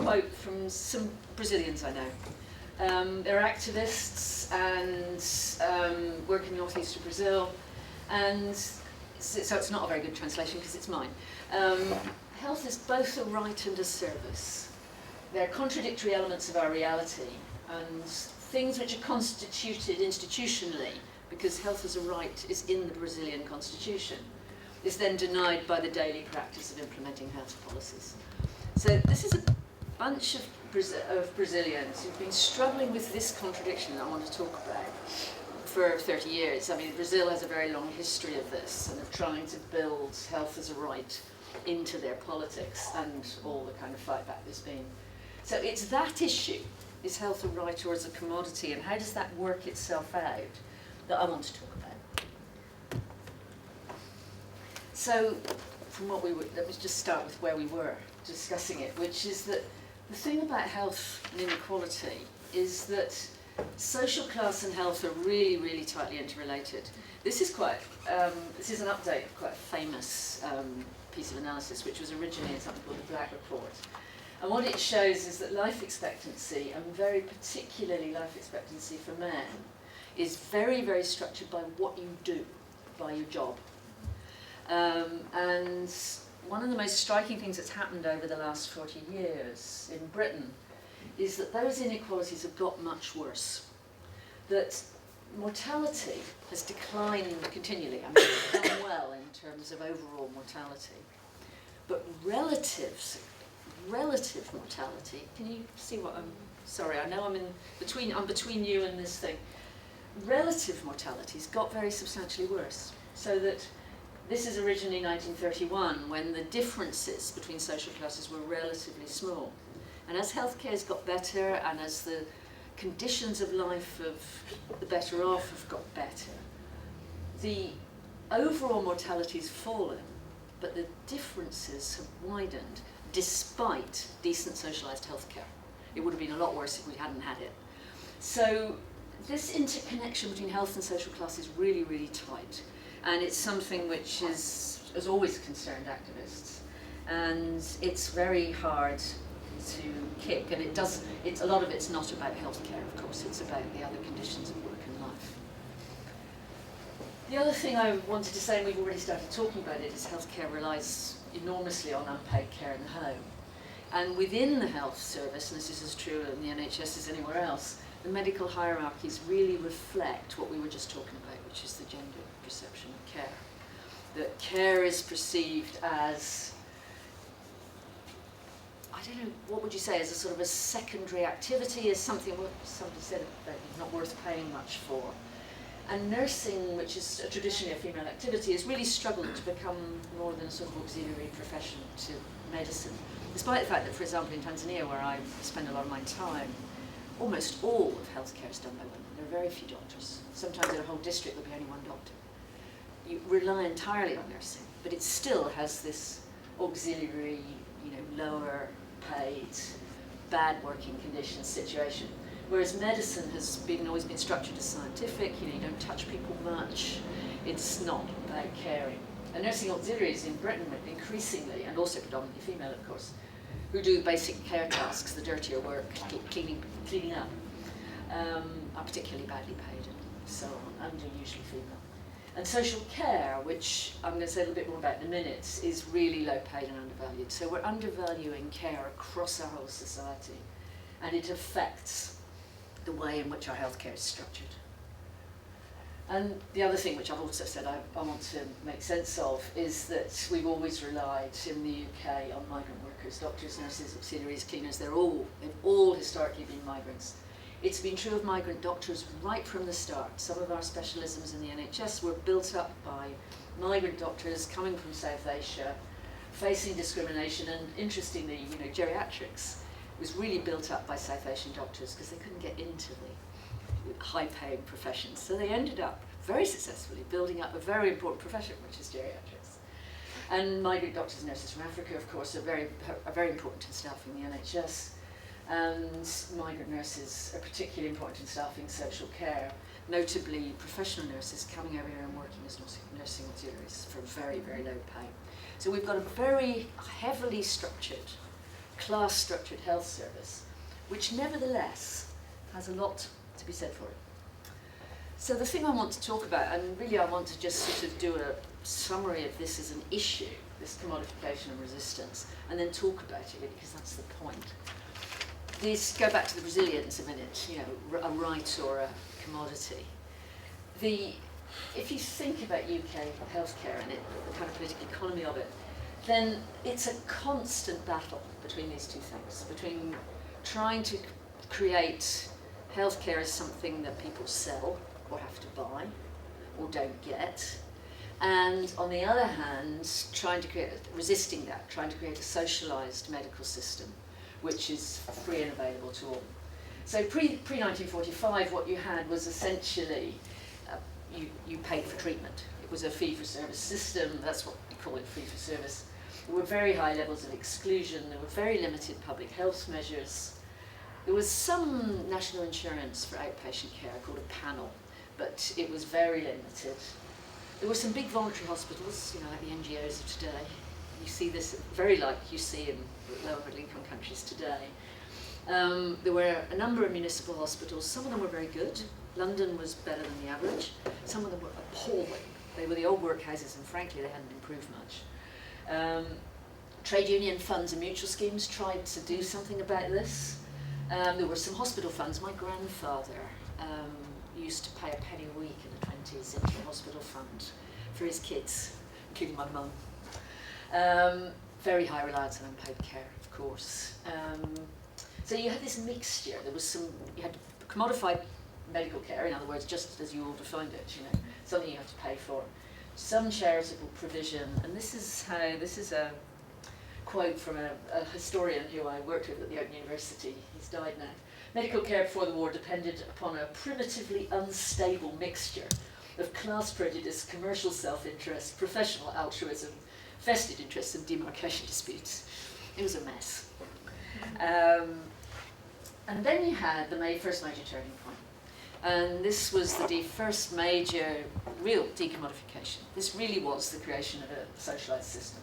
quote from some Brazilians I know. They're activists and work in the northeast of Brazil, and so it's not a very good translation because it's mine. Health is both a right and a service. They're contradictory elements of our reality, and things which are constituted institutionally, because health as a right is in the Brazilian constitution, is then denied by the daily practice of implementing health policies. So this is a bunch of Brazilians who've been struggling with this contradiction that I want to talk about for 30 years. I mean, Brazil has a very long history of this and of trying to build health as a right into their politics and all the kind of fight back there's been. So it's that issue, is health a right or is a commodity, and how does that work itself out, that I want to talk about. So, from what we were, let me just start with where we were discussing it, which is that the thing about health and inequality is that social class and health are really, really tightly interrelated. This is this is an update of quite a famous piece of analysis, which was originally in something called the Black Report. And what it shows is that life expectancy, and very particularly life expectancy for men, is very, very structured by what you do, by your job. And one of the most striking things that's happened over the last 40 years in Britain is that those inequalities have got much worse. That mortality has declined continually. I mean, it's done well in terms of overall mortality. But relative mortality, can you see what I'm, sorry, I know I'm between you and this thing. Relative mortality's got very substantially worse. So that this is originally 1931, when the differences between social classes were relatively small. And as healthcare's got better, and as the conditions of life of the better off have got better, the overall mortality's fallen, but the differences have widened despite decent socialised healthcare. It would have been a lot worse if we hadn't had it. So this interconnection between health and social class is really, really tight. And it's something which has always concerned activists. And it's very hard to kick. And a lot of it's not about healthcare, of course. It's about the other conditions of work and life. The other thing I wanted to say, and we've already started talking about it, is healthcare relies enormously on unpaid care in the home. And within the health service, and this is as true in the NHS as anywhere else, the medical hierarchies really reflect what we were just talking about, which is the gender perception of care. That care is perceived as, I don't know, what would you say, as a sort of a secondary activity, as something what somebody said about not worth paying much for. And nursing, which is traditionally a female activity, has really struggled to become more than a sort of auxiliary profession to medicine. Despite the fact that, for example, in Tanzania, where I spend a lot of my time, almost all of healthcare is done by women. There are very few doctors. Sometimes in a whole district there'll be only one doctor. You rely entirely on nursing, but it still has this auxiliary, lower paid, bad working conditions situation. Whereas medicine has always been structured as scientific, you don't touch people much, it's not about caring. And nursing auxiliaries in Britain increasingly, and also predominantly female of course, who do basic care tasks, the dirtier work, cleaning up, are particularly badly paid and so on, and are usually female. And social care, which I'm going to say a little bit more about in a minute, is really low paid and undervalued. So we're undervaluing care across our whole society, and it affects the way in which our healthcare is structured. And the other thing which I've also said I want to make sense of is that we've always relied in the UK on migrant workers, doctors, nurses, auxiliaries, cleaners. They've all historically been migrants. It's been true of migrant doctors right from the start. Some of our specialisms in the NHS were built up by migrant doctors coming from South Asia, facing discrimination, and interestingly, geriatrics was really built up by South Asian doctors because they couldn't get into the high-paid professions. So they ended up very successfully building up a very important profession, which is geriatrics. And migrant doctors and nurses from Africa, of course, are very important in staffing the NHS. And migrant nurses are particularly important in staffing social care, notably professional nurses coming over here and working as nursing auxiliaries for very, very low pay. So we've got a very heavily structured class-structured health service, which nevertheless has a lot to be said for it. So the thing I want to talk about, and really I want to just sort of do a summary of this as an issue, this commodification and resistance, and then talk about it really, because that's the point. These go back to the Brazilians a minute, you know, a right or a commodity. If you think about UK healthcare and the kind of political economy of it, then it's a constant battle between these two things, between trying to create healthcare as something that people sell or have to buy or don't get, and on the other hand, resisting that, trying to create a socialised medical system which is free and available to all. So pre-1945, what you had was essentially you paid for treatment. It was a fee-for-service system. That's what we call it, fee-for-service. There were very high levels of exclusion. There were very limited public health measures. There was some national insurance for outpatient care called a panel, but it was very limited. There were some big voluntary hospitals, you know, like the NGOs of today. You see this very like you see in lower middle income countries today. There were a number of municipal hospitals. Some of them were very good. London was better than the average. Some of them were appalling. They were the old workhouses, and frankly, they hadn't improved much. Trade union funds and mutual schemes tried to do something about this. There were some hospital funds. My grandfather used to pay a penny a week in the 20s into a hospital fund for his kids, including my mum. Very high reliance on unpaid care, of course. So you had this mixture. There was you had commodified medical care, in other words, just as you all defined it, you know, something you have to pay for. Some charitable provision, and this is a quote from a historian who I worked with at the Open University. He's died now. Medical care before the war depended upon a primitively unstable mixture of class prejudice, commercial self-interest, professional altruism, vested interests, and demarcation disputes. It was a mess. And then you had the first major turning point. And this was the first major real decommodification. This really was the creation of a socialised system.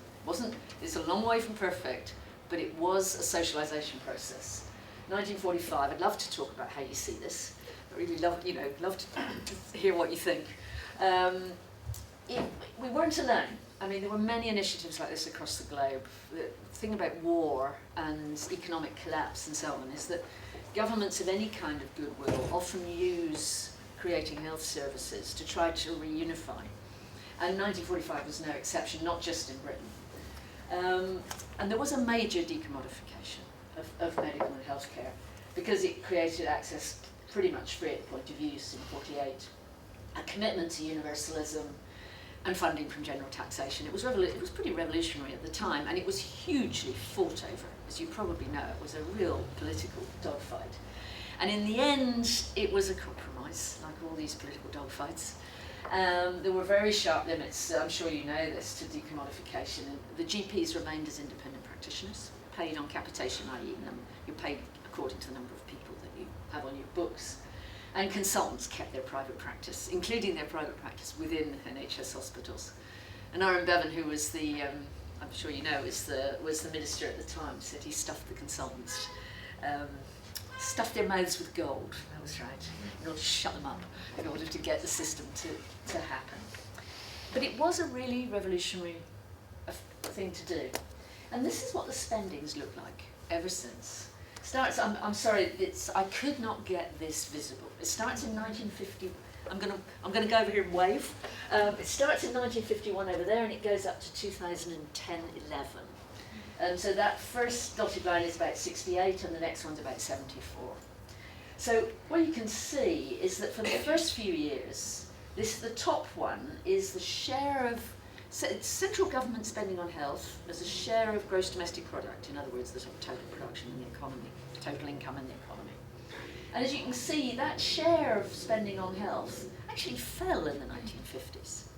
It's a long way from perfect, but it was a socialisation process. 1945, I'd love to talk about how you see this. I really love to hear what you think. We weren't alone. I mean, there were many initiatives like this across the globe. The thing about war and economic collapse and so on is that governments of any kind of goodwill often use creating health services to try to reunify. And 1945 was no exception, not just in Britain. And there was a major decommodification of medical and healthcare because it created access pretty much free at the point of use in 1948, a commitment to universalism, and funding from general taxation. It was pretty revolutionary at the time, and it was hugely fought over. As you probably know, it was a real political dogfight. And in the end, it was a compromise, like all these political dogfights. There were very sharp limits, I'm sure you know this, to decommodification. The GPs remained as independent practitioners, paid on capitation, i.e. you're paid according to the number of people that you have on your books. And consultants kept their private practice, including their private practice within NHS hospitals. And Aaron Bevan, who was the, I'm sure you know, was the minister at the time, said he stuffed the consultants, stuffed their mouths with gold, that was right, in order to shut them up, in order to get the system to happen. But it was a really revolutionary thing to do. And this is what the spendings look like ever since. I'm sorry, I could not get this visible. It starts in 1950. I'm going to go over here and wave. It starts in 1951 over there, and it goes up to 2010-11. And so that first dotted line is about 68, and the next one's about 74. So what you can see is that for the first few years, the top one is the share of central government spending on health as a share of gross domestic product, in other words, the sort of total production in the economy, total income in the economy. And as you can see, that share of spending on health actually fell in the 1950s.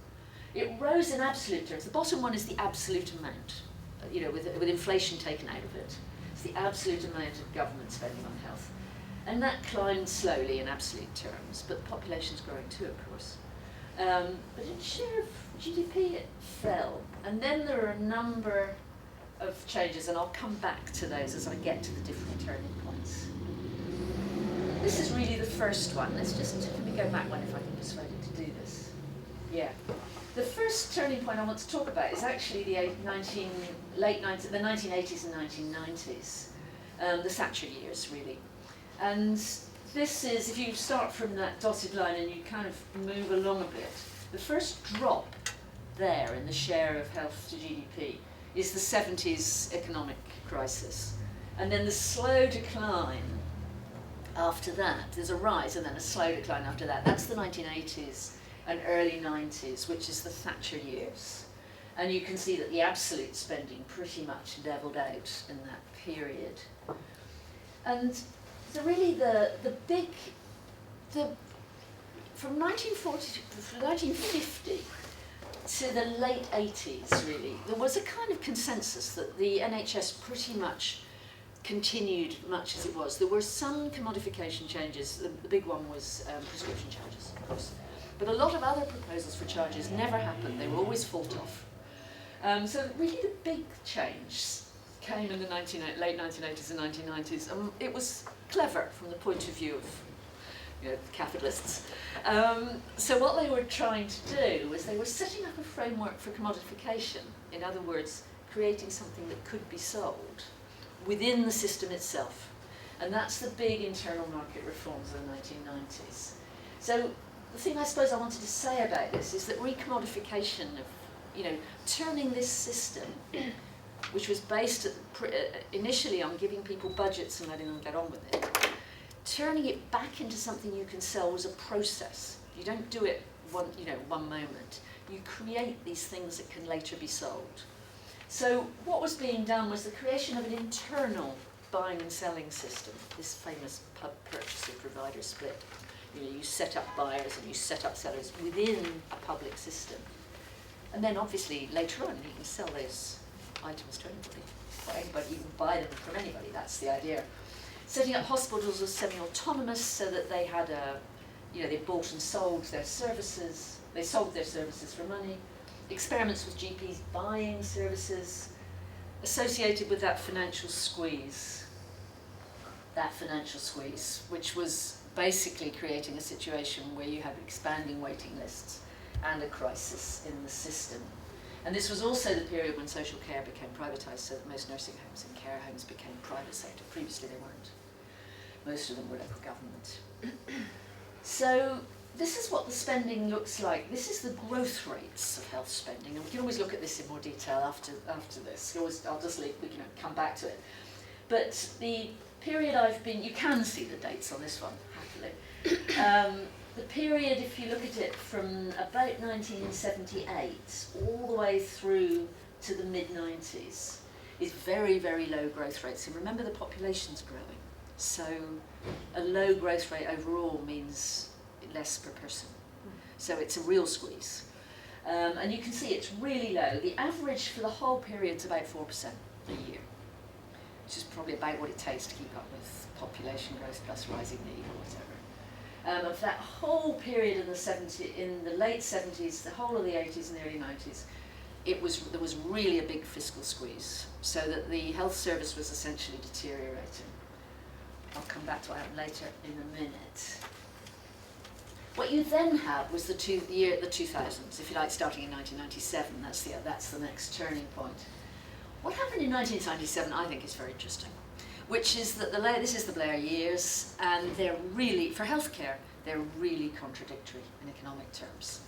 It rose in absolute terms. The bottom one is the absolute amount, you know, with inflation taken out of it. It's the absolute amount of government spending on health. And that climbed slowly in absolute terms, but the population's growing too, of course. But in share of GDP, it fell. And then there are a number of changes, and I'll come back to those as I get to the different turning points. This is really the first one. Let me go back one if I can persuade it to do this. Yeah. The first turning point I want to talk about is actually the 1980s and 1990s, the Thatcher years, really. And this is, if you start from that dotted line and you kind of move along a bit, the first drop there in the share of health to GDP is the 70s economic crisis. And then the slow decline after that, there's a rise and then a slow decline after that. That's the 1980s and early 90s, which is the Thatcher years. And you can see that the absolute spending pretty much leveled out in that period. And so really from 1950 to the late 80s, really, there was a kind of consensus that the NHS pretty much continued much as it was. There were some commodification changes. The big one was prescription charges, of course. But a lot of other proposals for charges never happened. They were always fought off. So really the big change came in the late 1980s and 1990s. It was clever from the point of view of capitalists. So what they were trying to do was they were setting up a framework for commodification. In other words, creating something that could be sold within the system itself. And that's the big internal market reforms of the 1990s. So the thing I suppose I wanted to say about this is that recommodification of, turning this system, which was based initially on giving people budgets and letting them get on with it, turning it back into something you can sell was a process. You don't do it one moment. You create these things that can later be sold. So what was being done was the creation of an internal buying and selling system, this famous purchaser-provider split. You set up buyers and you set up sellers within a public system. And then obviously later on you can sell those items to anybody. You can buy them from anybody, that's the idea. Setting up hospitals as semi-autonomous so that they had they bought and sold their services. They sold their services for money. Experiments with GPs buying services associated with that financial squeeze, which was basically creating a situation where you had expanding waiting lists and a crisis in the system. And this was also the period when social care became privatised, so that most nursing homes and care homes became private sector. Previously they weren't. Most of them were local government. So this is what the spending looks like. This is the growth rates of health spending, and we can always look at this in more detail after this. I'll just leave, we can come back to it. But the period you can see the dates on this one, happily. The period, if you look at it from about 1978 all the way through to the mid-90s, is very, very low growth rates. And remember, the population's growing. So a low growth rate overall means less per person. So it's a real squeeze. And you can see it's really low. The average for the whole period is about 4% a year, which is probably about what it takes to keep up with population growth plus rising need or whatever. Of that whole period in the late 70s, the whole of the 80s and the early 90s, there was really a big fiscal squeeze, so that the health service was essentially deteriorating. I'll come back to what happened later in a minute. What you then had was the 2000s, if you like, starting in 1997. That's the next turning point. What happened in 1997, I think, is very interesting, which is that this is the Blair years, and they're really, for healthcare, they're really contradictory in economic terms.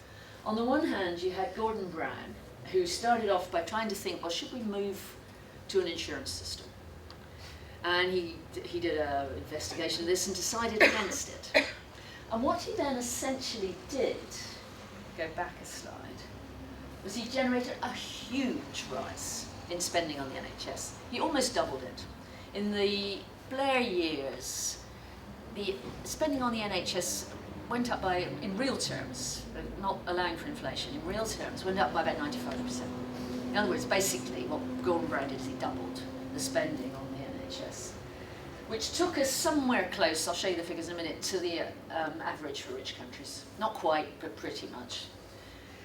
On the one hand, you had Gordon Brown, who started off by trying to think, well, should we move to an insurance system? And he did an investigation of this and decided against it. And what he then essentially did, go back a slide, was he generated a huge rise in spending on the NHS. He almost doubled it. In the Blair years, the spending on the NHS went up by, in real terms, not allowing for inflation, in real terms, went up by about 95%. In other words, basically, what Gordon Brown did is he doubled the spending on the NHS, which took us somewhere close, I'll show you the figures in a minute, to the average for rich countries. Not quite, but pretty much.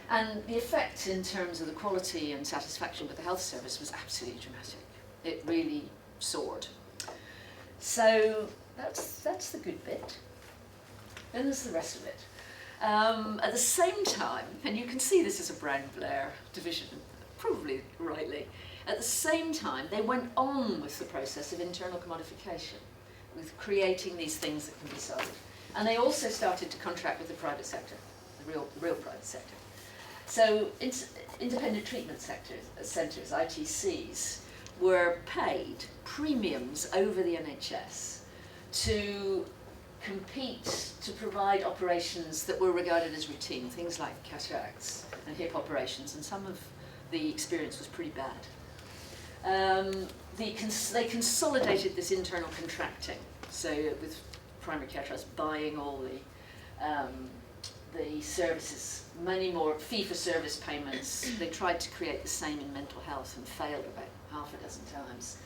And the effect in terms of the quality and satisfaction with the health service was absolutely dramatic. It really soared. So that's the good bit. Then there's the rest of it. At the same time, and you can see this as a Brown-Blair division, probably rightly, at the same time they went on with the process of internal commodification, with creating these things that can be sold. And they also started to contract with the private sector, the real private sector. So independent treatment centres, ITCs, were paid premiums over the NHS to compete to provide operations that were regarded as routine, things like cataracts and hip operations, and some of the experience was pretty bad. They consolidated this internal contracting, so with primary care trusts buying all the services, many more fee-for-service payments. They tried to create the same in mental health and failed about half a dozen times.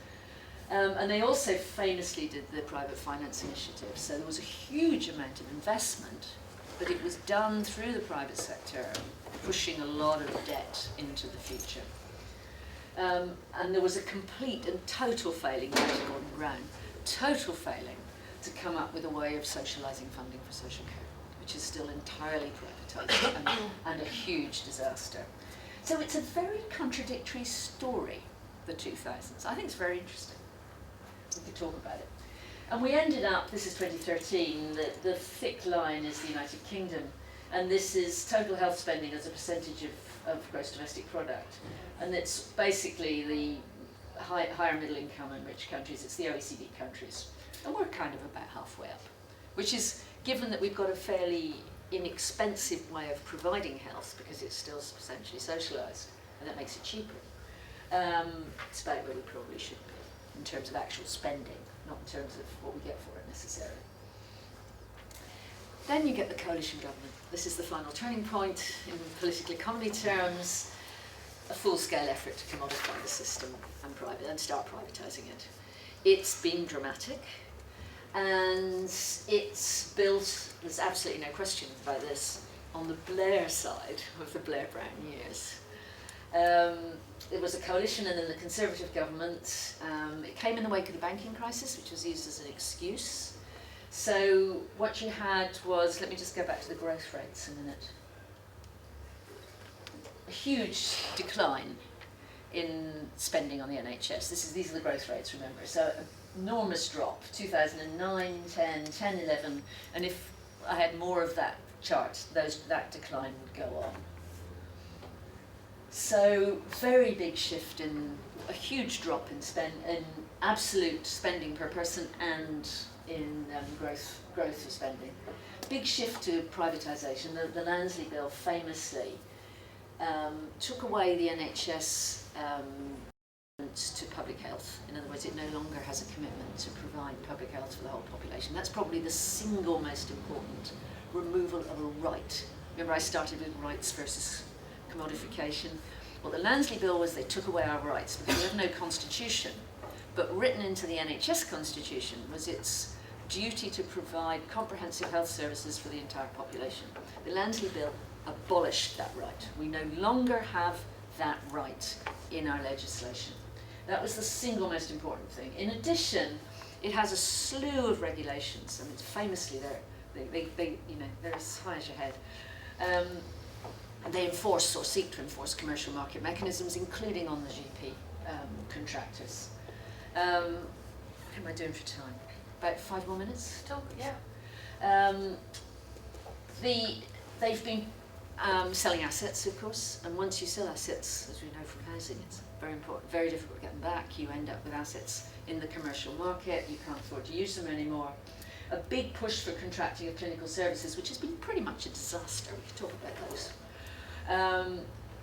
And they also famously did the private finance initiative, so there was a huge amount of investment, but it was done through the private sector, pushing a lot of debt into the future. And there was a complete and total failing by Gordon Brown, total failing to come up with a way of socialising funding for social care, which is still entirely privatised and a huge disaster. So it's a very contradictory story, the 2000s. I think it's very interesting. We could talk about it. And we ended up, this is 2013, the thick line is the United Kingdom, and this is total health spending as a percentage of gross domestic product. And it's basically the higher middle income and rich countries, it's the OECD countries. And we're kind of about halfway up, which is, given that we've got a fairly inexpensive way of providing health, because it's still essentially socialised, and that makes it cheaper, it's about where we probably should be in terms of actual spending, not in terms of what we get for it necessarily. Then you get the coalition government. This is the final turning point in political economy terms, a full-scale effort to commodify the system and start privatising it. It's been dramatic, and it's built, there's absolutely no question about this, on the Blair side of the Blair-Brown years. There was a coalition and then the Conservative government. It came in the wake of the banking crisis, which was used as an excuse. So what you had was, let me just go back to the growth rates a minute. A huge decline in spending on the NHS. These are the growth rates, remember. So enormous drop, 2009, 10, 10, 11, and if I had more of that chart, that decline would go on. So very big shift in, a huge drop in absolute spending per person and in growth of spending. Big shift to privatisation. The Lansley Bill famously took away the NHS to public health. In other words, it no longer has a commitment to provide public health for the whole population. That's probably the single most important removal of a right. Remember, I started with rights versus commodification. Well, the Lansley Bill was they took away our rights because we have no constitution, but written into the NHS constitution was its duty to provide comprehensive health services for the entire population. The Lansley Bill abolished that right. We no longer have that right in our legislation. That was the single most important thing. In addition, it has a slew of regulations, and it's famously they're as high as your head. They enforce or seek to enforce commercial market mechanisms, including on the GP contractors. What am I doing for time? About 5 more minutes to talk? Yeah. They've been selling assets, of course, and once you sell assets, as we know from housing, it's very important, very difficult to get them back. You end up with assets in the commercial market, you can't afford to use them anymore. A big push for contracting of clinical services, which has been pretty much a disaster. We could talk about those.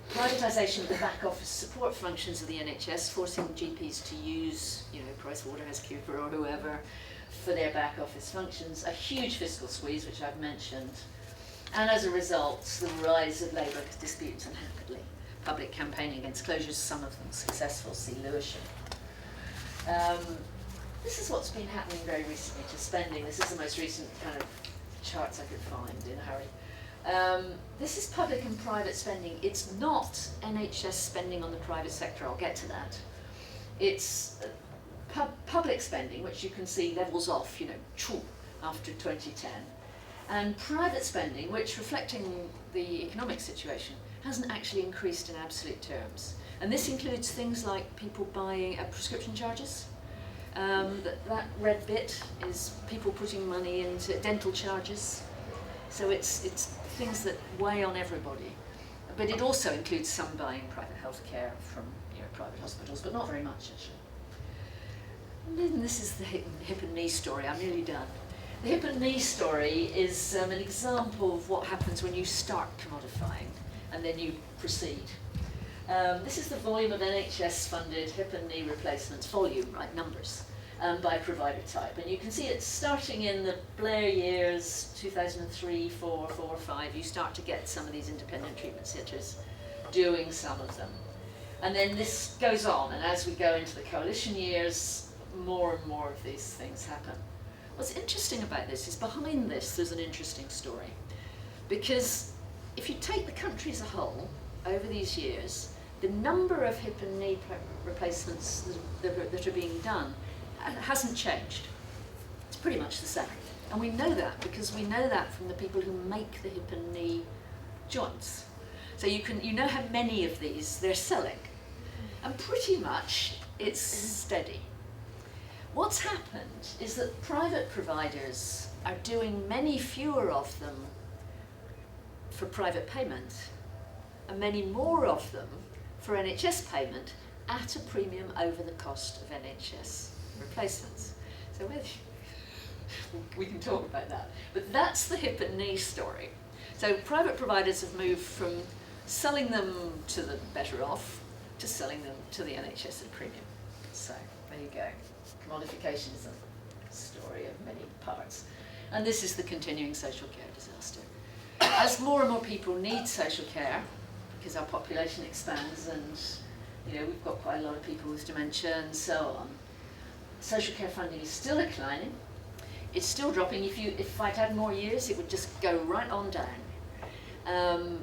Privatisation of the back office support functions of the NHS, forcing GPs to use, PricewaterhouseCoopers or whoever, for their back office functions. A huge fiscal squeeze, which I've mentioned. And as a result, the rise of labour disputes unhappily. Public campaigning against closures, some of them successful, see Lewisham. This is what's been happening very recently to spending. This is the most recent kind of charts I could find in a hurry. This is public and private spending. It's not NHS spending on the private sector, I'll get to that. It's public spending, which you can see levels off, after 2010. And private spending, which, reflecting the economic situation, hasn't actually increased in absolute terms. And this includes things like people buying prescription charges. That red bit is people putting money into dental charges. So it's things that weigh on everybody. But it also includes some buying private healthcare from private hospitals, but not very much actually. And then this is the hip and knee story. I'm nearly done. The hip and knee story is an example of what happens when you start commodifying and then you proceed. This is the volume of NHS-funded hip and knee replacements, volume, right, numbers, by provider type. And you can see it's starting in the Blair years, 2003, 4, 5. You start to get some of these independent treatment centres doing some of them. And then this goes on, and as we go into the coalition years, more and more of these things happen. What's interesting about this is behind this there's an interesting story. Because if you take the country as a whole, over these years, the number of hip and knee replacements that are being done hasn't changed. It's pretty much the same. And we know that because we know that from the people who make the hip and knee joints. So you know how many of these they're selling. And pretty much it's steady. What's happened is that private providers are doing many fewer of them for private payment and many more of them for NHS payment at a premium over the cost of NHS replacements. So we can talk about that. But that's the hip and knee story. So private providers have moved from selling them to the better off to selling them to the NHS at a premium. So there you go. Commodification is a story of many parts. And this is the continuing social care disaster. As more and more people need social care, because our population expands and we've got quite a lot of people with dementia and so on, social care funding is still declining. It's still dropping. If I'd had more years, it would just go right on down.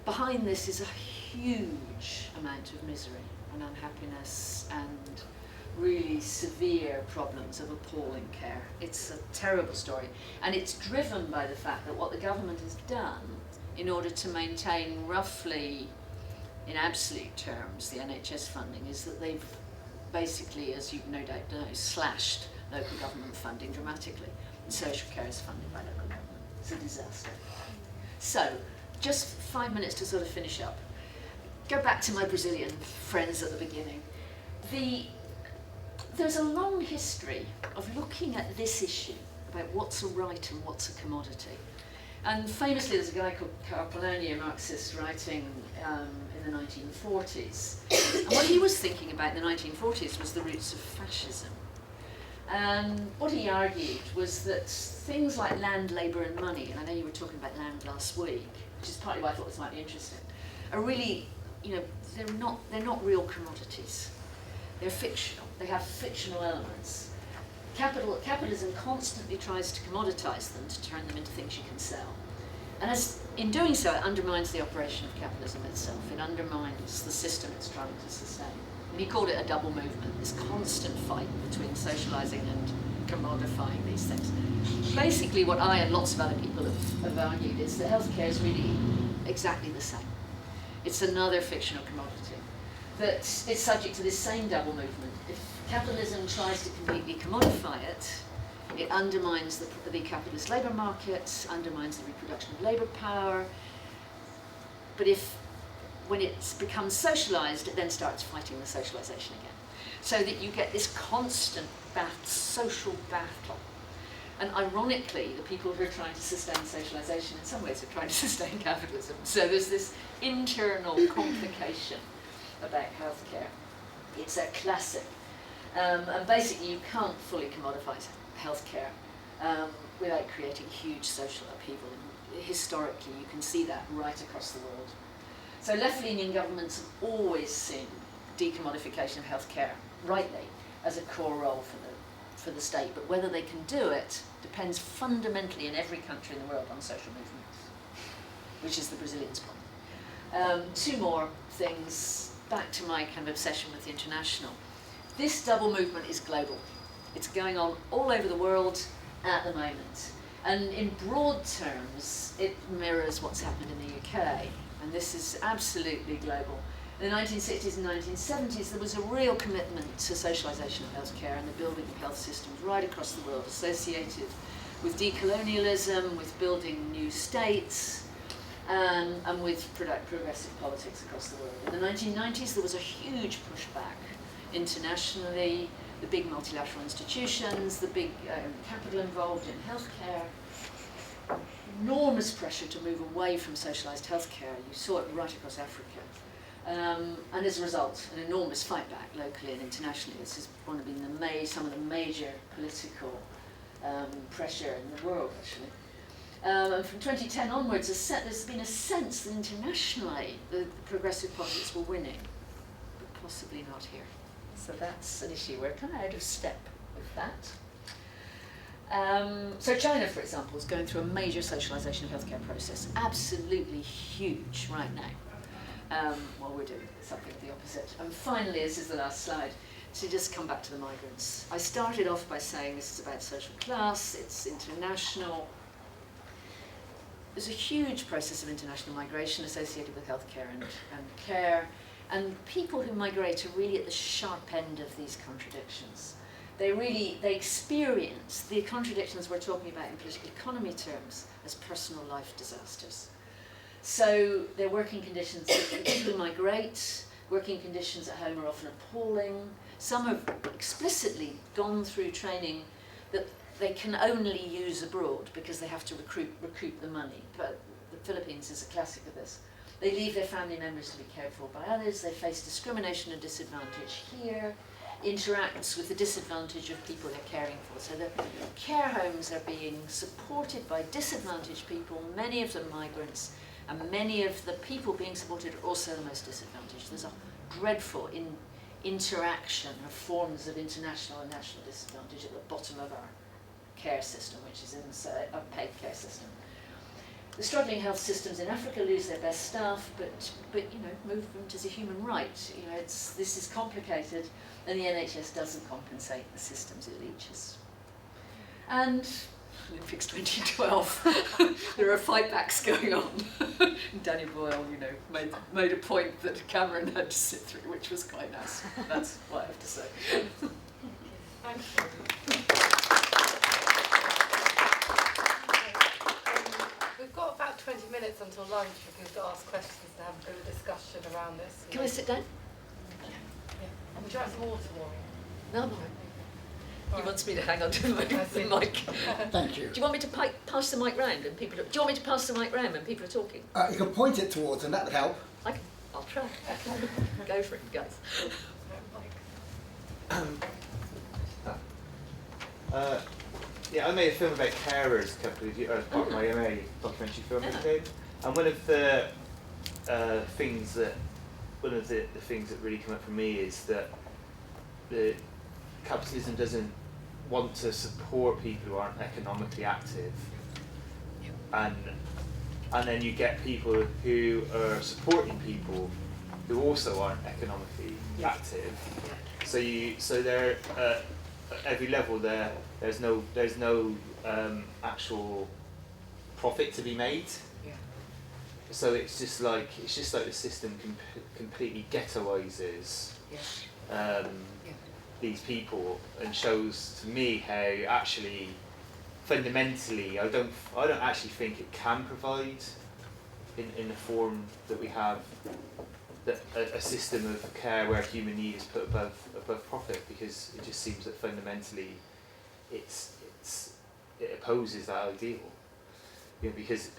Behind this is a huge amount of misery and unhappiness and really severe problems of appalling care. It's a terrible story, and it's driven by the fact that what the government has done in order to maintain roughly, in absolute terms, the NHS funding is that they've basically, as you no doubt know, slashed local government funding dramatically. And social care is funded by local government. It's a disaster. So, just 5 minutes to sort of finish up. Go back to my Brazilian friends at the beginning. There's a long history of looking at this issue about what's a right and what's a commodity. And famously, there's a guy called Carpoloni, a Marxist, writing in the 1940s. And what he was thinking about in the 1940s was the roots of fascism. And what he argued was that things like land, labour and money, and I know you were talking about land last week, which is partly why I thought this might be interesting, are really, they're not real commodities. They're fictional. They have fictional elements. Capitalism constantly tries to commoditize them to turn them into things you can sell. And in doing so, it undermines the operation of capitalism itself. It undermines the system it's trying to sustain. And he called it a double movement, this constant fight between socializing and commodifying these things. Basically, what I and lots of other people have argued is that healthcare is really exactly the same. It's another fictional commodity that is subject to this same double movement. If capitalism tries to completely commodify it, it undermines the capitalist labour market, undermines the reproduction of labour power. But when it becomes socialised, it then starts fighting the socialisation again. So that you get this constant social battle. And ironically, the people who are trying to sustain socialisation in some ways are trying to sustain capitalism. So there's this internal complication about healthcare. It's a classic. And basically you can't fully commodify healthcare without creating huge social upheaval. And historically, you can see that right across the world. So left-leaning governments have always seen decommodification of healthcare, rightly, as a core role for the state. But whether they can do it depends fundamentally in every country in the world on social movements. which is the Brazilians' problem. Two more things, back to my kind of obsession with the international. This double movement is global. It's going on all over the world at the moment. And in broad terms, it mirrors what's happened in the UK. And this is absolutely global. In the 1960s and 1970s, there was a real commitment to socialisation of healthcare and the building of health systems right across the world, associated with decolonialism, with building new states, and with progressive politics across the world. In the 1990s, there was a huge pushback internationally, the big multilateral institutions, the big capital involved in healthcare, enormous pressure to move away from socialised healthcare. You saw it right across Africa. And as a result, an enormous fight back locally and internationally. This has been some of the major political pressure in the world, actually. And from 2010 onwards, there's been a sense that internationally the progressive politics were winning, but possibly not here. So that's an issue. We're kind of out of step with that. So China, for example, is going through a major socialisation of healthcare process, absolutely huge right now. While we're doing something the opposite. And finally, this is the last slide, to just come back to the migrants. I started off by saying this is about social class, it's international. There's a huge process of international migration associated with healthcare and care, and people who migrate are really at the sharp end of these contradictions. They experience the contradictions we're talking about in political economy terms as personal life disasters. So their working conditions, people who migrate, working conditions at home are often appalling. Some have explicitly gone through training that they can only use abroad because they have to recoup the money. But the Philippines is a classic of this. They leave their family members to be cared for by others. They face discrimination and disadvantage here, interacts with the disadvantage of people they're caring for. So the care homes are being supported by disadvantaged people, many of them migrants, and many of the people being supported are also the most disadvantaged. There's a dreadful interaction of forms of international and national disadvantage at the bottom of our care system, which is in a paid care system. The struggling health systems in Africa lose their best staff, but movement is a human right. This is complicated, and the NHS doesn't compensate the systems it leeches. And Olympics 2012, there are fightbacks going on. Danny Boyle, made a point that Cameron had to sit through, which was quite nice. That's what I have to say. Thank you. We've got about 20 minutes until lunch. We could ask questions to have a bit of discussion around this. Can I sit down? Yeah. Would you like some water, Maureen? No, no. He wants me to hang on to the mic. Thank you. Do you want me to pass the mic round and people? Do you want me to pass the mic round when people are talking? You can point it towards them, that would help. I'll try. Go for it, guys. I made a film about carers a couple of years as part of my MA documentary filmmaking, and one of the things that really come up for me is that the capitalism doesn't want to support people who aren't economically active, and then you get people who are supporting people who also aren't economically active. So they're at every level there's no actual profit to be made. So it's just like the system completely ghettoises these people, and shows to me how actually fundamentally I don't actually think it can provide in the form that we have a system of care where human need is put above profit, because it just seems that fundamentally it opposes that ideal. Because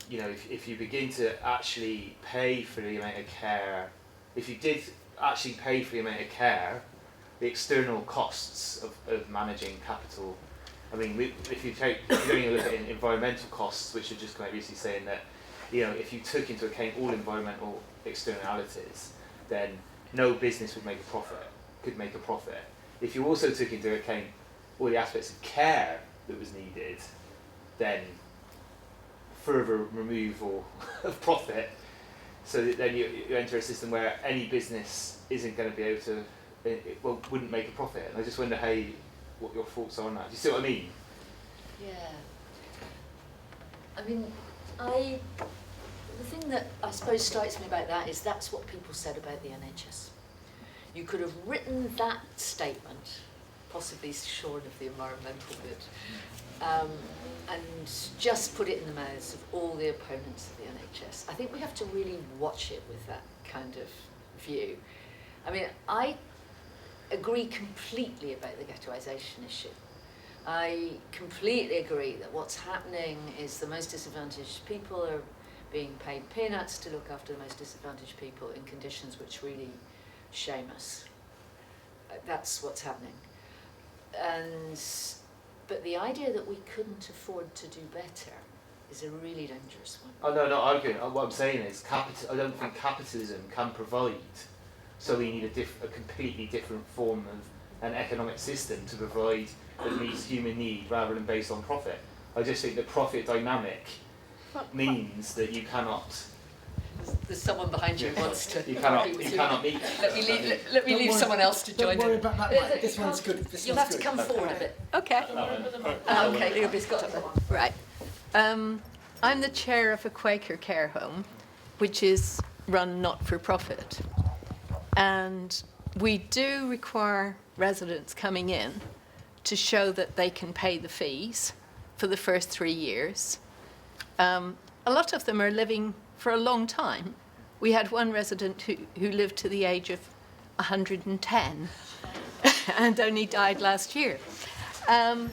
if you begin to actually pay for the amount of care, if you did actually pay for the amount of care, the external costs of managing capital. I mean, if you only look at environmental costs, which are just kind of basically saying that, if you took into account all environmental externalities, then no business could make a profit. If you also took into account all the aspects of care that was needed, then further removal of profit, so that then you enter a system where any business isn't going to be able to, wouldn't make a profit. And I just wonder what your thoughts are on that. Do you see what I mean? Yeah. I mean, the thing that I suppose strikes me about that is that's what people said about the NHS. You could have written that statement, possibly shorn of the environmental bit, and just put it in the mouths of all the opponents of the NHS. I think we have to really watch it with that kind of view. I mean, I agree completely about the ghettoisation issue. I completely agree that what's happening is the most disadvantaged people are being paid peanuts to look after the most disadvantaged people in conditions which really shame us. That's what's happening. But the idea that we couldn't afford to do better is a really dangerous one. Oh no, not arguing. What I'm saying is, I don't think capitalism can provide. So we need a completely different form of an economic system to provide that meets human need rather than based on profit. I just think the profit dynamic means that you cannot. There's someone behind you who wants to. You cannot meet. Let me leave someone else to join in. Don't worry about that. Right. This one's good. You'll have to come forward a bit. Okay. Okay, Ruby's got it. Right. I'm the chair of a Quaker care home, which is run not for profit. And we do require residents coming in to show that they can pay the fees for the first 3 years. A lot of them are living for a long time. We had one resident who lived to the age of 110 and only died last year. And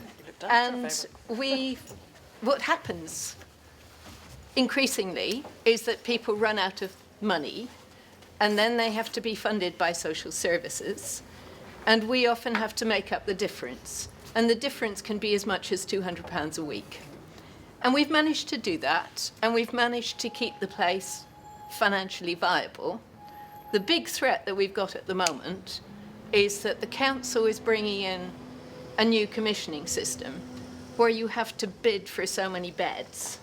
what happens increasingly is that people run out of money, and then they have to be funded by social services, and we often have to make up the difference. And the difference can be as much as £200 a week. And we've managed to do that, and we've managed to keep the place financially viable. The big threat that we've got at the moment is that the council is bringing in a new commissioning system where you have to bid for so many beds.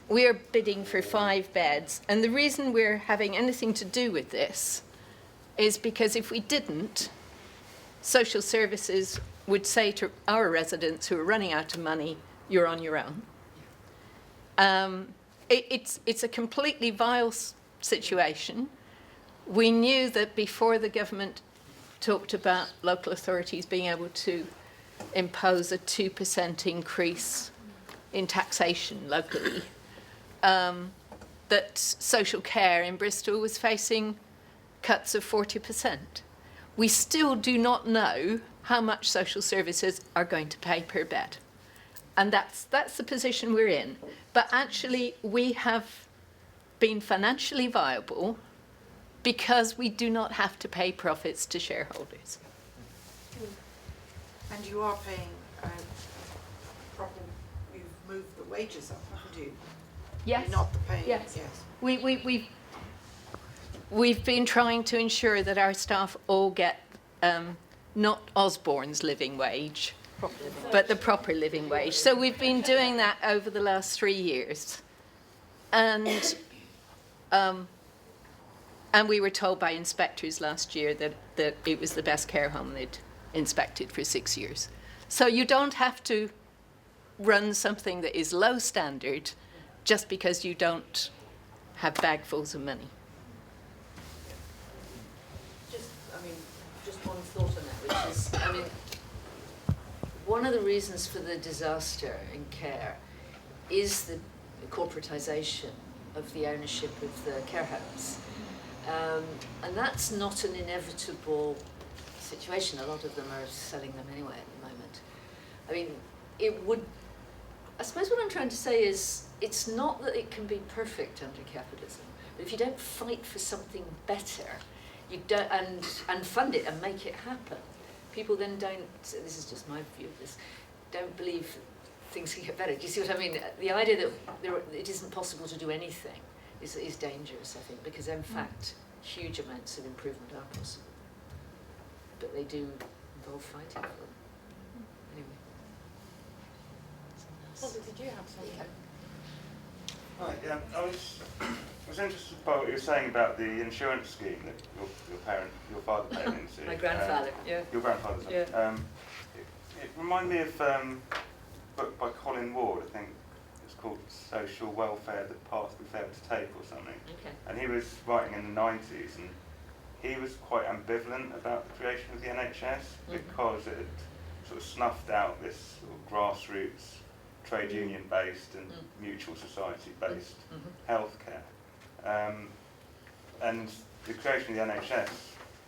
We're bidding for 5 beds, and the reason we're having anything to do with this is because if we didn't, social services would say to our residents who are running out of money, you're on your own. It's a completely vile situation. We knew that before the government talked about local authorities being able to impose a 2% increase in taxation locally, that social care in Bristol was facing cuts of 40%. We still do not know how much social services are going to pay per bed. And that's the position we're in. But actually, we have been financially viable because we do not have to pay profits to shareholders. And you are paying proper, you've moved the wages up, haven't you? Yes. Not the pay. Yes. Yes. We've been trying to ensure that our staff all get not Osborne's living wage, but the proper living wage. So we've been doing that over the last 3 years. And we were told by inspectors last year that it was the best care home they'd inspected for 6 years. So you don't have to run something that is low standard just because you don't have bagfuls of money. Just one thought on that, which is, one of the reasons for the disaster in care is the corporatisation of the ownership of the care homes. And that's not an inevitable situation. A lot of them are selling them anyway at the moment. I suppose what I'm trying to say is it's not that it can be perfect under capitalism, but if you don't fight for something better, you don't, and fund it and make it happen, people then don't, this is just my view of this, don't believe things can get better. Do you see what I mean? The idea that it isn't possible to do anything is dangerous, I think, because in fact, huge amounts of improvement are possible. But they do involve fighting for them. Anyway. Well, did you have something? Hi, yeah, I was interested by what you were saying about the insurance scheme that your father paid into. My grandfather, yeah. Your grandfather, sorry. Yeah. It reminded me of a book by Colin Ward, I think it's called Social Welfare, The Path We Failed to Take or something. Okay. And he was writing in the 90s, and he was quite ambivalent about the creation of the NHS because it had sort of snuffed out this sort of grassroots, trade union based and mutual society based healthcare. And the creation of the NHS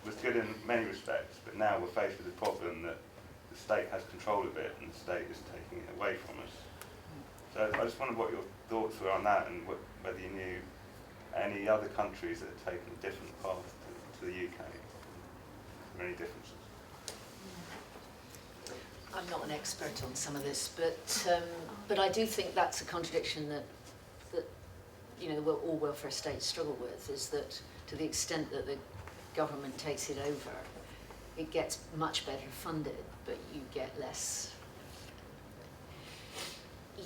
was good in many respects, but now we're faced with the problem that the state has control of it and the state is taking it away from us. So I just wondered what your thoughts were on that and whether you knew any other countries that had taken a different path to the UK. Are there any differences? I'm not an expert on some of this, but I do think that's a contradiction that you know all welfare states struggle with, is that to the extent that the government takes it over, it gets much better funded, but you get less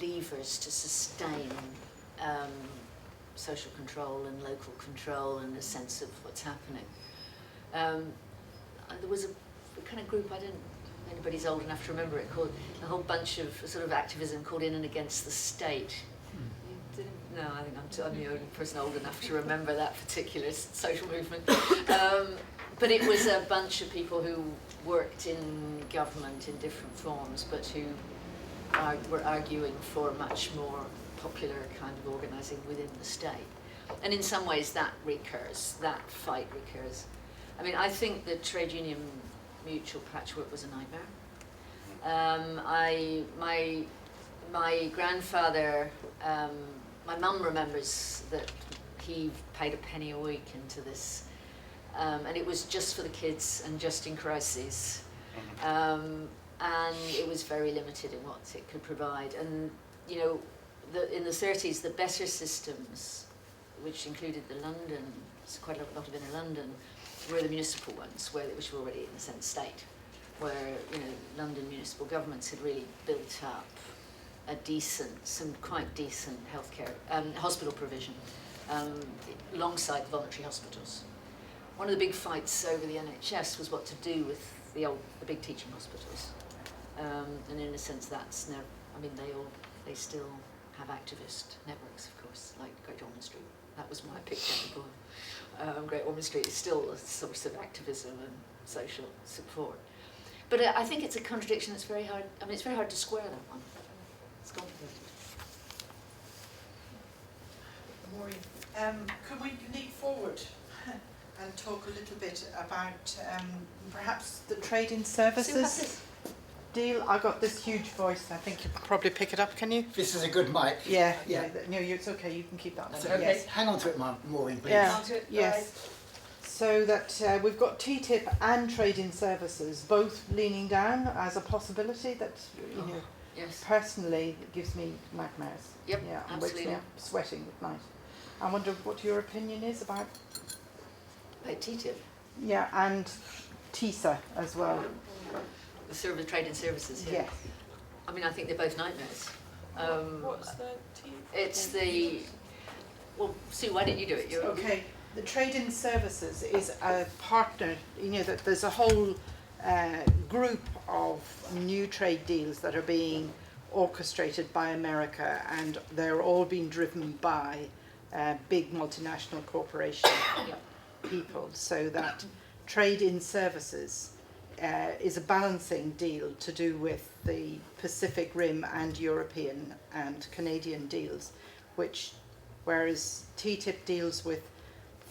levers to sustain social control and local control and a sense of what's happening. There was a kind of group, I don't know if anybody's old enough to remember it, called a whole bunch of sort of activism called In and Against the State. You didn't? No, I think I'm the only person old enough to remember that particular social movement. But it was a bunch of people who worked in government in different forms, but who were arguing for much more popular kind of organising within the state. And in some ways that fight recurs. I mean, I think the trade union mutual patchwork was a nightmare. My grandfather, my mum remembers that he paid a penny a week into this, and it was just for the kids and just in crises. And it was very limited in what it could provide. And you know, in the 30s, the better systems, which included the London, quite a lot of inner London, were the municipal ones, which were already in a sense state, where you know London municipal governments had really built up some quite decent healthcare hospital provision alongside the voluntary hospitals. One of the big fights over the NHS was what to do with the big teaching hospitals, and in a sense that's now, I mean they still have activist networks, of course, like Great Ormond Street. That was why I picked that book. Great Ormond Street is still a source of activism and social support. But I think it's a contradiction that's very hard. I mean, it's very hard to square that one. It's complicated. Maureen, could we leap forward and talk a little bit about perhaps the trade-in services deal? I got this huge voice. I think you can probably pick it up. Can you? This is a good mic. Yeah. No, it's okay. You can keep that one. So, Okay. yes, hang on to it, Maureen, please. Yeah. Yes. So that we've got TTIP and trade-in services both leaning down as a possibility that you know. Yes. Personally, it gives me nightmares. Yep, Yeah, and absolutely. wakes me up sweating at night. I wonder what your opinion is about. About TTIP, Yeah, and TISA as well. the trade and services. Yeah. Yes. I mean, I think they're both nightmares. What's the T? It's the. Well, Sue, why didn't you do it? You're, Okay. The trade-in services is a partner. You know that there's a whole group of new trade deals that are being orchestrated by America, and they're all being driven by big multinational corporation people, so that trade-in services is a balancing deal to do with the Pacific Rim and European and Canadian deals, whereas TTIP deals with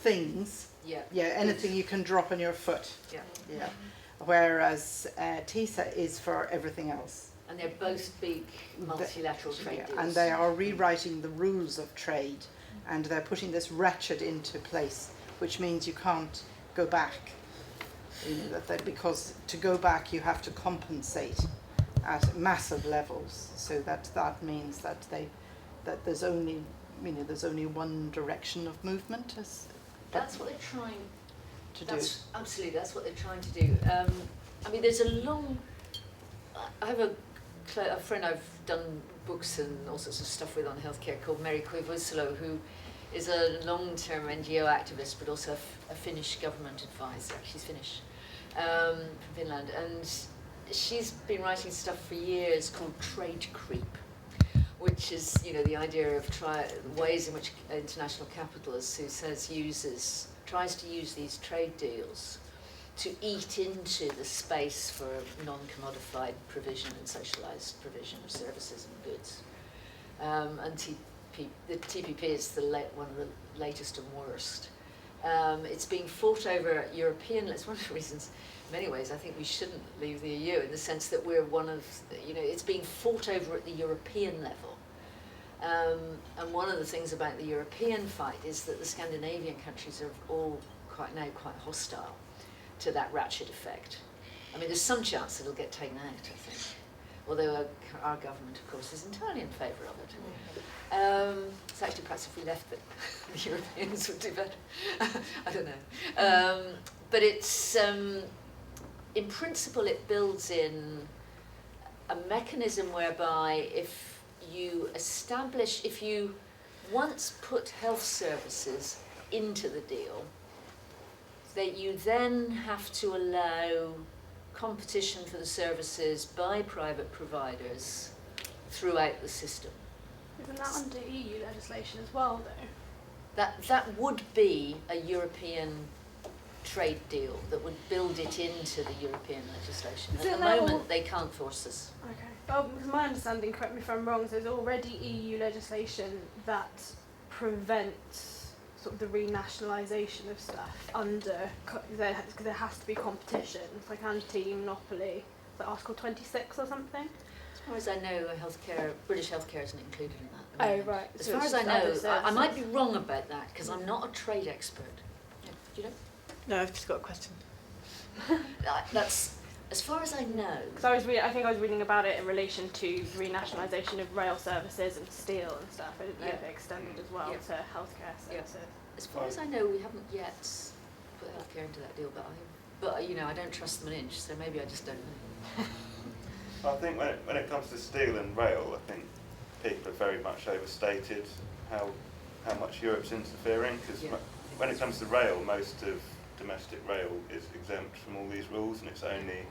things, anything you can drop on your foot. Yeah. Whereas TISA is for everything else. and they're both big multilateral trade deals. And they are rewriting the rules of trade, and they're putting this ratchet into place, which means you can't go back. You know, because to go back you have to compensate at massive levels. So that means that there's only one direction of movement. That's what they're trying to do. Absolutely, that's what they're trying to do. I mean, there's a long. I have a a friend I've done books and all sorts of stuff with on healthcare called Meri Koivusalo, who is a long-term NGO activist, but also a Finnish government advisor. She's Finnish, from Finland, and she's been writing stuff for years called trade creep, which is, the idea of ways in which international capitalists, who tries to use these trade deals to eat into the space for non-commodified provision and socialised provision of services and goods. And the TPP is one of the latest and worst. It's being fought over at European. It's one of the reasons, in many ways, I think we shouldn't leave the EU, in the sense that we're one of, it's being fought over at the European level. And one of the things about the European fight is that the Scandinavian countries are all quite hostile to that ratchet effect. I mean, there's some chance it'll get taken out, I think. Although our government, of course, is entirely in favour of it. It's actually perhaps if we left it, the Europeans would do better. I don't know. But it's, in principle, it builds in a mechanism whereby if you once put health services into the deal, that you then have to allow competition for the services by private providers throughout the system. Isn't that under EU legislation as well, though? That would be a European trade deal that would build it into the European legislation. At the moment, they can't force us. Okay. Well, because my understanding, correct me if I'm wrong, there's already EU legislation that prevents sort of the renationalisation of stuff there has to be competition. It's like anti-monopoly. It's like Article 26 or something. As far as I know, British healthcare isn't included in that. Oh, right. As So far it's as I just know, other I might be wrong about that because I'm not a trade expert. Yeah, do you know? No, I've just got a question. That's as far as I know. Because I think I was reading about it in relation to renationalisation of rail services and steel and stuff. I didn't know if it extended as well to healthcare services. As far as I know, we haven't yet put healthcare into that deal, but I don't trust them an inch, so maybe I just don't know. I think when it comes to steel and rail, I think people have very much overstated how much Europe's interfering, because when it comes to rail, most of domestic rail is exempt from all these rules, and it's only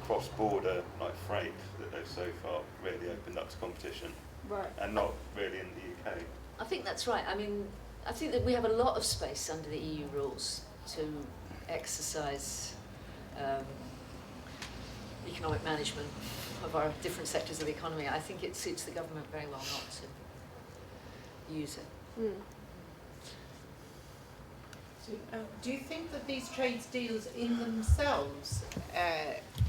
cross-border, like freight, that they've so far really opened up to competition, Right. and not really in the UK. I think that's right. I mean, I think that we have a lot of space under the EU rules to exercise economic management of our different sectors of the economy. I think it suits the government very well not to use it. Mm. So, do you think that these trade deals in themselves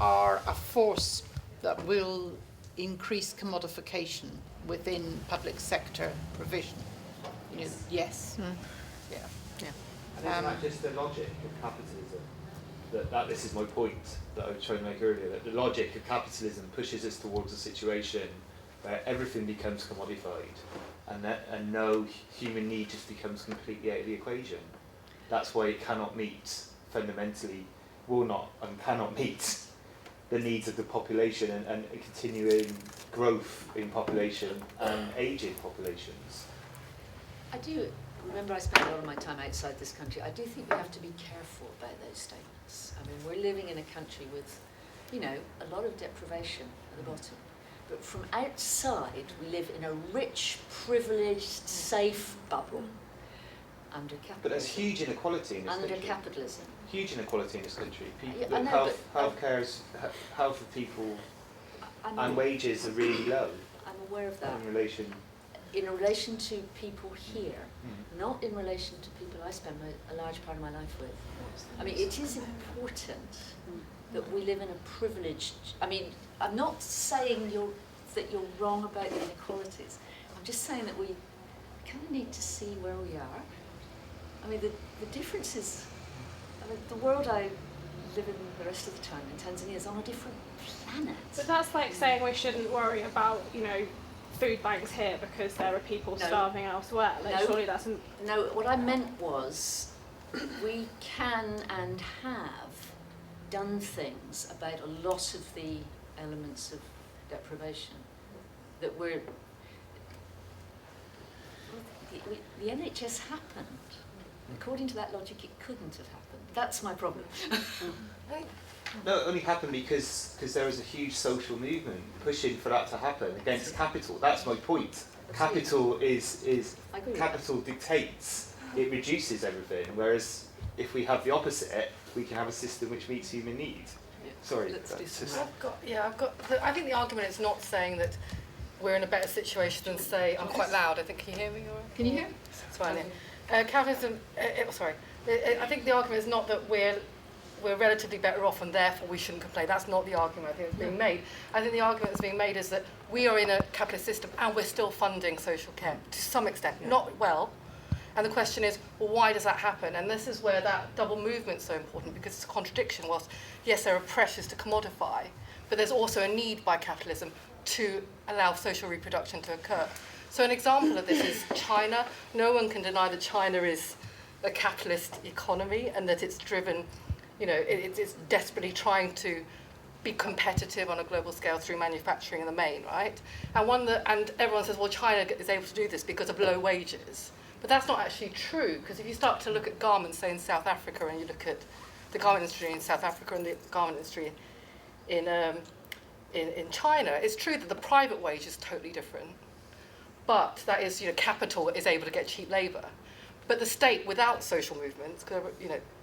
are a force that will increase commodification within public sector provision? Yes. Mm. Yeah. And isn't that just the logic of capitalism? That this is my point that I was trying to make earlier, that the logic of capitalism pushes us towards a situation where everything becomes commodified and no human need just becomes completely out of the equation. That's why it cannot meet, fundamentally, will not and cannot meet the needs of the population and continuing growth in population and ageing populations. I do remember I spent a lot of my time outside this country. I do think we have to be careful about those statements. I mean, we're living in a country with, a lot of deprivation at the bottom. But from outside, we live in a rich, privileged, safe bubble under capitalism. But there's huge inequality in this country. Under capitalism. Huge inequality in this country. I know, Health of people I'm wages are really low I'm aware of that. in relation. In relation to people here, not in relation to people I spend a large part of my life with. I mean, it is important that we live in a privileged. I mean, I'm not saying that you're wrong about the inequalities. I'm just saying that we kind of need to see where we are. I mean, the difference is, the world I live in the rest of the time in Tanzania is on a different planet. But that's like saying we shouldn't worry about, food banks here because there are people starving elsewhere. Like, No. surely that's... No, what I meant was we can and have done things about a lot of the elements of deprivation. That the NHS happened. According to that logic, it couldn't have happened. That's my problem. No, it only happened because there was a huge social movement pushing for that to happen against capital. That's my point. Capital is I agree with capital dictates. It reduces everything. Whereas if we have the opposite, we can have a system which meets human need. Sorry, Let's do that's some just. I think the argument is not saying that we're in a better situation than say, I'm quite loud, I think, can you hear me? All right? Can you hear? It's fine, yeah. Capitalism, I think the argument is not that we're relatively better off and therefore we shouldn't complain. That's not the argument I think that's being made. I think the argument that's being made is that we are in a capitalist system and we're still funding social care to some extent, not well. And the question is, well, why does that happen? And this is where that double movement is so important, because it's a contradiction. Whilst, yes, there are pressures to commodify, but there's also a need by capitalism to allow social reproduction to occur. So an example of this is China. No one can deny that China is a capitalist economy and that it's driven, it's desperately trying to be competitive on a global scale through manufacturing in the main, right? And everyone says, well, China is able to do this because of low wages. But that's not actually true, because if you start to look at garments, say in South Africa, and you look at the garment industry in South Africa and the garment industry in China, it's true that the private wage is totally different. But that is, capital is able to get cheap labour. But the state, without social movements, because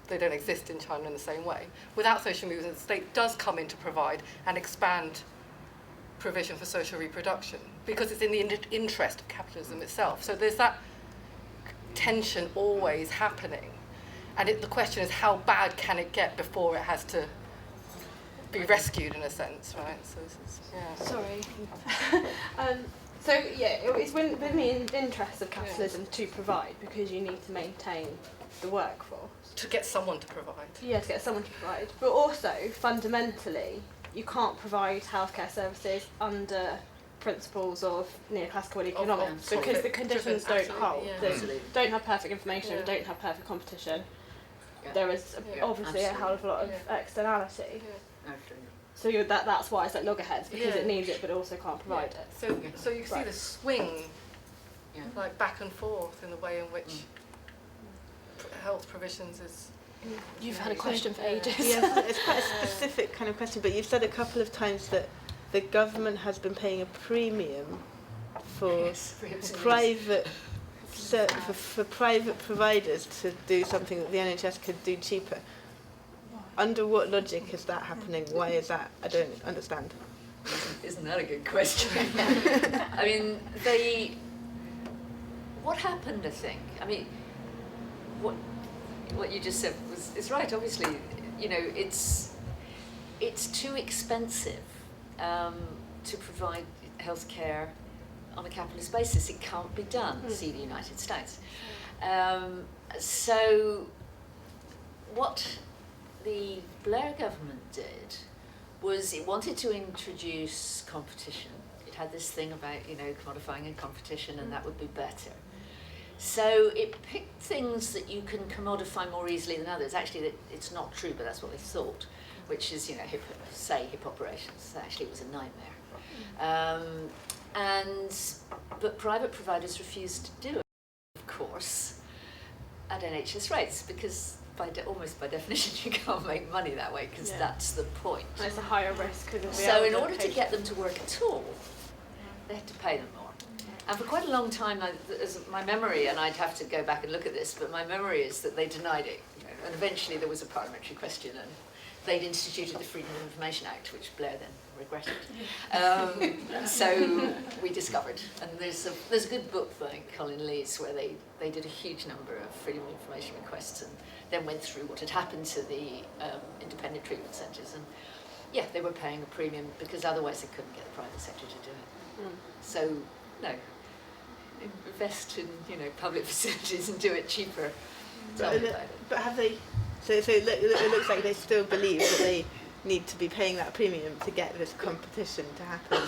they don't exist in China in the same way, without social movements, the state does come in to provide and expand provision for social reproduction, because it's in the interest of capitalism itself. So there's that tension always happening. And the question is, how bad can it get before it has to be rescued, in a sense, right? So this is, yeah. Sorry. So yeah, it's within the interest of capitalism to provide, because you need to maintain the workforce. To get someone to provide. Yeah, to get someone to provide. But also, fundamentally, you can't provide healthcare services under principles of neoclassical economics, because the conditions don't hold. Yeah. They don't have perfect information, Yeah. don't have perfect competition. Yeah. There is obviously a hell of a lot of externality. Yeah. So that's why it's like loggerheads, because it needs it but also can't provide it. So you can see the swing, like back and forth in the way in which health provisions is. You've had a question for ages. Yeah, it's quite a specific kind of question, but you've said a couple of times that the government has been paying a premium for private for private providers to do something that the NHS could do cheaper. Under what logic is that happening? Why is that? I don't understand. Isn't that a good question? I mean, what happened, I think? I mean, what you just said is right. Obviously, it's too expensive to provide healthcare on a capitalist basis. It can't be done. See the United States. So, what the Blair government did was it wanted to introduce competition. It had this thing about, commodifying and competition, and that would be better. So it picked things that you can commodify more easily than others. Actually, it's not true, but that's what they thought, which is, hip operations. Actually, it was a nightmare. But private providers refused to do it, of course, at NHS rates, because almost by definition you can't make money that way, because that's the point. And it's a higher risk. So in order to get them to work at all, they had to pay them more. And for quite a long time, as my memory, and I'd have to go back and look at this, but my memory is that they denied it. And eventually there was a parliamentary question, and they'd instituted the Freedom of Information Act, which Blair then regretted. So we discovered, and there's a good book by Colin Lees where they did a huge number of Freedom of Information requests and then went through what had happened to the independent treatment centres. And they were paying a premium because otherwise they couldn't get the private sector to do it. So, no, invest in public facilities and do it cheaper. But have they? So it looks like they still believe that they need to be paying that premium to get this competition to happen,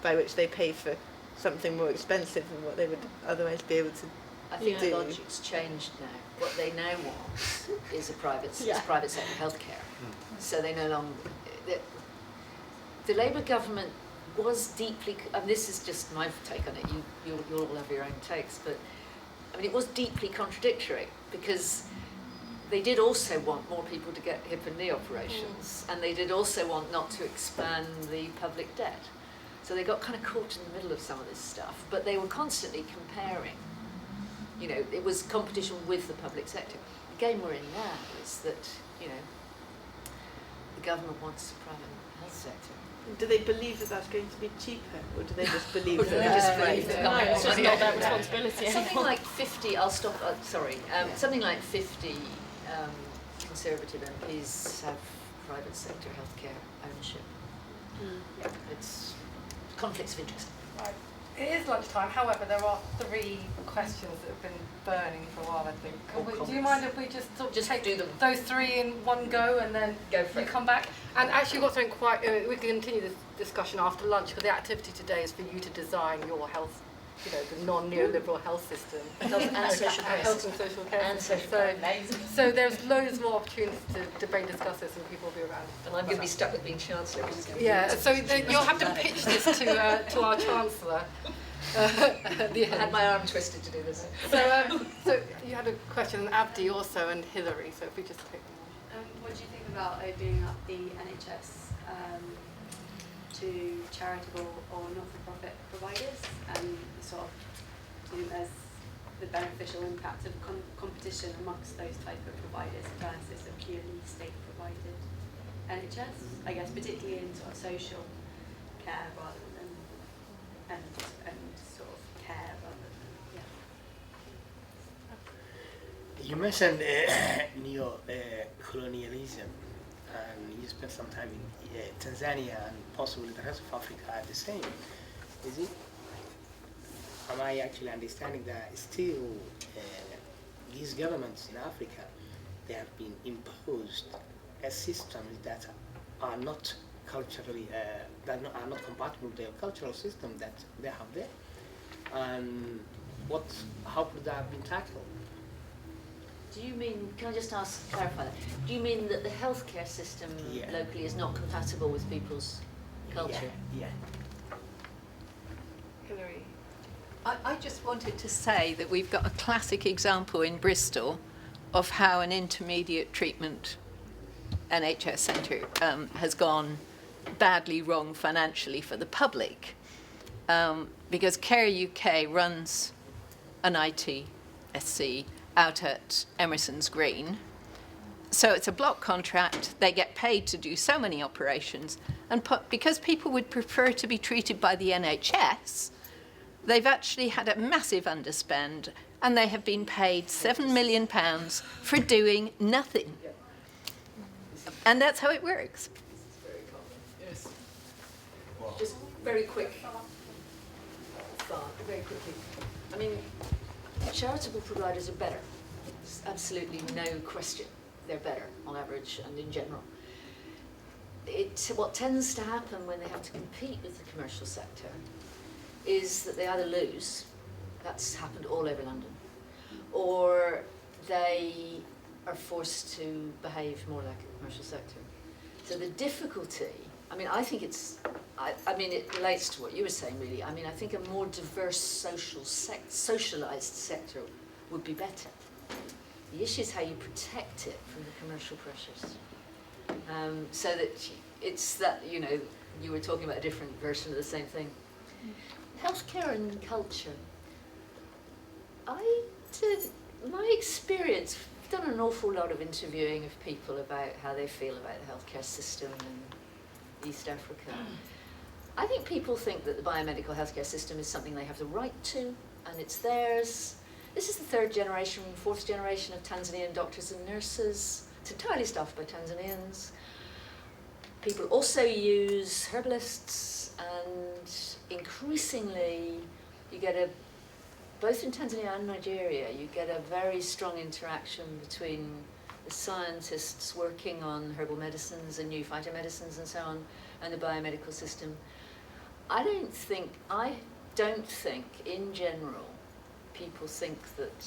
by which they pay for something more expensive than what they would otherwise be able to. I think the logic's changed now. What they now want is private sector healthcare. So they no longer. The Labour government was deeply, and this is just my take on it, you'll all have your own takes, but I mean, it was deeply contradictory because they did also want more people to get hip and knee operations, and they did also want not to expand the public debt. So they got kind of caught in the middle of some of this stuff, but they were constantly comparing. You know, it was competition with the public sector. The game we're in now is that, you know, the government wants a private health sector. Do they believe that that's going to be cheaper, or do they just believe Or do that they that's just going believe to that- No, it's just not their responsibility Something anymore. like 50, I'll stop, something like 50 Conservative MPs have private sector healthcare ownership. Yeah, it's conflicts of interest. Right. It is lunchtime, however, there are 3 questions that have been burning for a while, I think. Do you mind if we just sort of Just take do them. those 3 in one go and then Go for you it. come back? And actually we've got something quite, we can continue this discussion after lunch, because the activity today is for you to design your health, you know, the non-neoliberal health system. Health and social care Health and social care And system. social care. So there's loads more opportunities to debate, discuss this, and people will be around. And I'm going to be stuck with being Chancellor. Which is going to Yeah, so you'll have to pitch this to our Chancellor. I had my arm twisted to do this. So you had a question, and Abdi also, and Hillary, so if we just pick them What do you think about opening up the NHS to charitable or not-for-profit providers, and sort of, do you think there's the beneficial impact of competition amongst those type of providers versus a purely state-provided NHS? I guess particularly in sort of social care rather than and sort of care rather than You mentioned neo-colonialism, and you spent some time in Tanzania and possibly the rest of Africa are the same. Is it? Am I actually understanding that still these governments in Africa, they have been imposed as systems that are not culturally, are not compatible with their cultural system that they have there? And how could that have been tackled? Do you mean, can I just clarify that? Do you mean that the healthcare system Yeah. locally is not compatible with people's culture? Yeah. Hillary. I just wanted to say that we've got a classic example in Bristol of how an intermediate treatment NHS centre has gone badly wrong financially for the public, because Care UK runs an ITSC out at Emerson's Green. So it's a block contract, they get paid to do so many operations, and because people would prefer to be treated by the NHS, they've actually had a massive underspend, and they have been paid £7 million for doing nothing. And that's how it works. Yes. Just very quickly. I mean, charitable providers are better. There's absolutely no question. They're better on average and in general. What tends to happen when they have to compete with the commercial sector is that they either lose, that's happened all over London, or they are forced to behave more like a commercial sector. So the difficulty, I mean, I think I mean, it relates to what you were saying, really. I mean, I think a more diverse socialised sector would be better. The issue is how you protect it from the commercial pressures. So that it's that, you know, you were talking about a different version of the same thing. Healthcare and culture. My experience, I've done an awful lot of interviewing of people about how they feel about the healthcare system in East Africa. I think people think that the biomedical healthcare system is something they have the right to, and it's theirs. This is the third generation, fourth generation of Tanzanian doctors and nurses. It's entirely staffed by Tanzanians. People also use herbalists, and increasingly you get both in Tanzania and Nigeria, you get a very strong interaction between the scientists working on herbal medicines and new phytomedicines and so on, and the biomedical system. I don't think, in general, people think that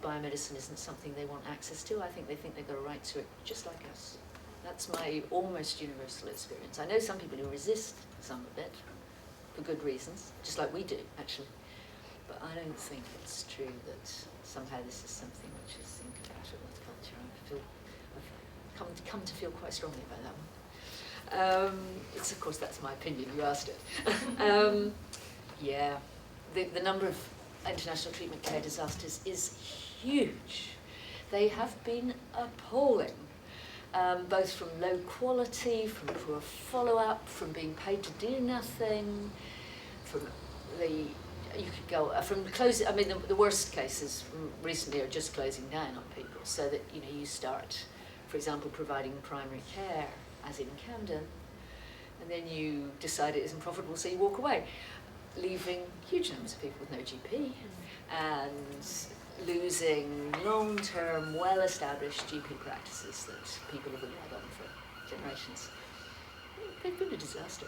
biomedicine isn't something they want access to. I think they think they've got a right to it, just like us. That's my almost universal experience. I know some people who resist some of it for good reasons, just like we do, actually. But I don't think it's true that somehow this is something which is incompatible with culture. I've come to feel quite strongly about that one. It's, of course, that's my opinion, you asked it. Yeah, the number of international treatment care disasters is huge. They have been appalling, both from low quality, from poor follow-up, from being paid to do nothing, from you could go from closing. I mean, the worst cases recently are just closing down on people, so that you start, for example, providing primary care, as in Camden, and then you decide it isn't profitable, so you walk away, leaving huge numbers of people with no GP, and losing long-term, well-established GP practices that people have relied on for generations. They've been a disaster.